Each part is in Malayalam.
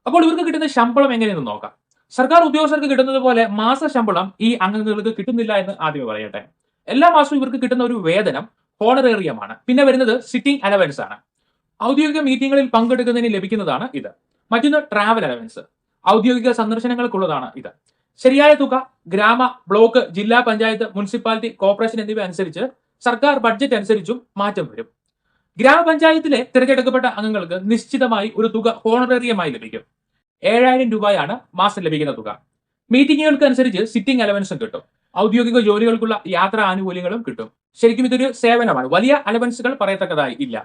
അപ്പോൾ ഇവർക്ക് കിട്ടുന്ന ശമ്പളം എങ്ങനെയെന്ന് നോക്കാം. സർക്കാർ ഉദ്യോഗസ്ഥർക്ക് കിട്ടുന്നത് പോലെ മാസ ശമ്പളം ഈ അംഗങ്ങൾക്ക് കിട്ടുന്നില്ല എന്ന് ആദ്യമേ പറയട്ടെ. എല്ലാ മാസവും ഇവർക്ക് കിട്ടുന്ന ഒരു വേതനം ഹോണറേറിയമാണ്. പിന്നെ വരുന്നത് സിറ്റിംഗ് അലവൻസ് ആണ്. ഔദ്യോഗിക മീറ്റിംഗുകളിൽ പങ്കെടുക്കുന്നതിന് ലഭിക്കുന്നതാണ് ഇത്. മറ്റൊന്ന് ട്രാവൽ അലവൻസ്. ഔദ്യോഗിക സന്ദർശനങ്ങൾക്കുള്ളതാണ് ഇത്. ശരിയായ തുക ഗ്രാമ, ബ്ലോക്ക്, ജില്ലാ പഞ്ചായത്ത്, മുനിസിപ്പാലിറ്റി, കോർപ്പറേഷൻ എന്നിവ അനുസരിച്ച് സർക്കാർ ബഡ്ജറ്റ് അനുസരിച്ചും മാറ്റം വരും. ഗ്രാമപഞ്ചായത്തിലെ തിരഞ്ഞെടുക്കപ്പെട്ട അംഗങ്ങൾക്ക് നിശ്ചിതമായി ഒരു തുക ഹോണറേറിയമായി ലഭിക്കും. 7,000 രൂപയാണ് മാസം ലഭിക്കുന്ന തുക. മീറ്റിംഗുകൾക്ക് അനുസരിച്ച് സിറ്റിംഗ് അലവൻസും കിട്ടും. ഔദ്യോഗിക ജോലികൾക്കുള്ള യാത്രാ ആനുകൂല്യങ്ങളും കിട്ടും. ശരിക്കും ഇതൊരു സേവനമാണ്. വലിയ അലവൻസുകൾ പറയത്തക്കതായി ഇല്ല.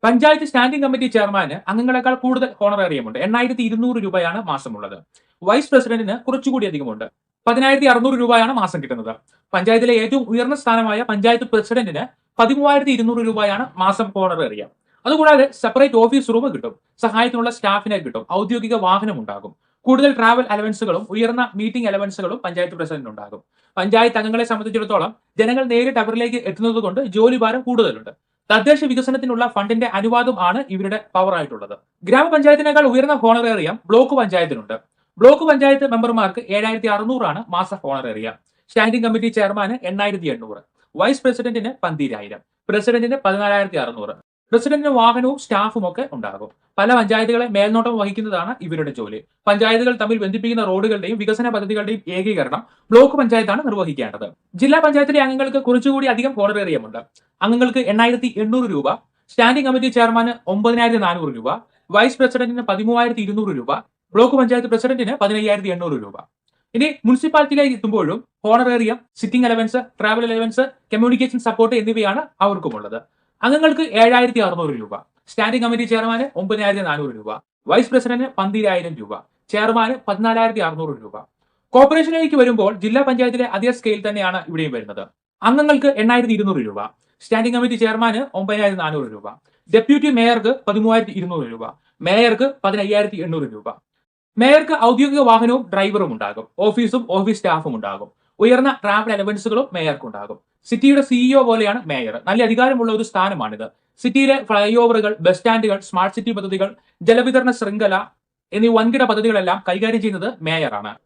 പഞ്ചായത്ത് സ്റ്റാൻഡിംഗ് കമ്മിറ്റി ചെയർമാന് അംഗങ്ങളെക്കാൾ കൂടുതൽ ഹോണറേറിയമുണ്ട്. 8,200 രൂപയാണ് മാസമുള്ളത്. വൈസ് പ്രസിഡന്റിന് കുറച്ചുകൂടി അധികമുണ്ട്. 10,600 രൂപയാണ് മാസം കിട്ടുന്നത്. പഞ്ചായത്തിലെ ഏറ്റവും ഉയർന്ന സ്ഥാനമായ പഞ്ചായത്ത് പ്രസിഡന്റിന് 13,200 രൂപയാണ് മാസം ഹോണറേറിയം. അതുകൂടാതെ സെപ്പറേറ്റ് ഓഫീസ് റൂം കിട്ടും. സഹായത്തിനുള്ള സ്റ്റാഫിനെ കിട്ടും. ഔദ്യോഗിക വാഹനം ഉണ്ടാകും. കൂടുതൽ ട്രാവൽ അലവൻസുകളും ഉയർന്ന മീറ്റിംഗ് അലവൻസുകളും പഞ്ചായത്ത് പ്രസിഡന്റ് ഉണ്ടാകും. പഞ്ചായത്ത് അംഗങ്ങളെ സംബന്ധിച്ചിടത്തോളം ജനങ്ങൾ നേരിട്ട് അവരിലേക്ക് എത്തുന്നത് കൊണ്ട് ജോലിഭാരം കൂടുതലുണ്ട്. തദ്ദേശ വികസനത്തിനുള്ള ഫണ്ടിന്റെ അനുവാദം ആണ് ഇവരുടെ പവർ ആയിട്ടുള്ളത്. ഗ്രാമപഞ്ചായത്തിനേക്കാൾ ഉയർന്ന ഹോണറേറിയം ബ്ലോക്ക് പഞ്ചായത്തിനുണ്ട്. ബ്ലോക്ക് പഞ്ചായത്ത് മെമ്പർമാർക്ക് 7,600 ആണ് മാസ ഹോണറേറിയം. സ്റ്റാൻഡിംഗ് കമ്മിറ്റി ചെയർമാന് 8,800, വൈസ് പ്രസിഡന്റിന് 12,000, പ്രസിഡന്റിന് 14,600. പ്രസിഡന്റിന് വാഹനവും സ്റ്റാഫും ഒക്കെ ഉണ്ടാകും. പല പഞ്ചായത്തുകളെ മേൽനോട്ടം വഹിക്കുന്നതാണ് ഇവരുടെ ജോലി. പഞ്ചായത്തുകൾ തമ്മിൽ ബന്ധിപ്പിക്കുന്ന റോഡുകളുടെയും വികസന പദ്ധതികളുടെയും ഏകീകരണം ബ്ലോക്ക് പഞ്ചായത്താണ് നിർവഹിക്കേണ്ടത്. ജില്ലാ പഞ്ചായത്തിലെ അംഗങ്ങൾക്ക് കുറച്ചുകൂടി അധികം ഹോണറേറിയമുണ്ട്. അംഗങ്ങൾക്ക് 8,800 രൂപ, സ്റ്റാൻഡിംഗ് കമ്മിറ്റി ചെയർമാന് 9,400 രൂപ, വൈസ് പ്രസിഡന്റിന് 13,200 രൂപ, ബ്ലോക്ക് പഞ്ചായത്ത് പ്രസിഡന്റിന് 15,800 രൂപ. ഇനി മുനിസിപ്പാലിറ്റിയിലേക്ക് എത്തുമ്പോഴും honorarium, sitting allowance, travel allowance, communication support എന്നിവയാണ് അവർക്കുമുള്ളത്. അംഗങ്ങൾക്ക് 7,600 രൂപ, സ്റ്റാൻഡിംഗ് കമ്മിറ്റി ചെയർമാന് 9,400 രൂപ, വൈസ് പ്രസിഡന്റിന് 12,000 രൂപ, ചെയർമാന് 14,600 രൂപ. കോർപ്പറേഷനിലേക്ക് വരുമ്പോൾ ജില്ലാ പഞ്ചായത്തിലെ അതേ സ്കെയിൽ തന്നെയാണ് ഇവിടെയും വരുന്നത്. അംഗങ്ങൾക്ക് 8,200 രൂപ, സ്റ്റാൻഡിംഗ് കമ്മിറ്റി ചെയർമാന് 9,400 രൂപ, ഡെപ്യൂട്ടി മേയർക്ക് 13,200 രൂപ, മേയർക്ക് 15,800 രൂപ. മേയർക്ക് ഔദ്യോഗിക വാഹനവും ഡ്രൈവറും ഉണ്ടാകും. ഓഫീസും ഓഫീസ് സ്റ്റാഫും ഉണ്ടാകും. ഉയർന്ന ട്രാവൽ അലവൻസുകളും മേയർക്ക് ഉണ്ടാകും. സിറ്റിയുടെ സിഇഒ പോലെയാണ് മേയർ. നല്ല അധികാരമുള്ള ഒരു സ്ഥാനമാണിത്. സിറ്റിയിലെ ഫ്ലൈ ഓവറുകൾ, ബസ് സ്റ്റാൻഡുകൾ, സ്മാർട്ട് സിറ്റി പദ്ധതികൾ, ജലവിതരണ ശൃംഖല എന്നീ വൻകിട പദ്ധതികളെല്ലാം കൈകാര്യം ചെയ്യുന്നത് മേയറാണ്.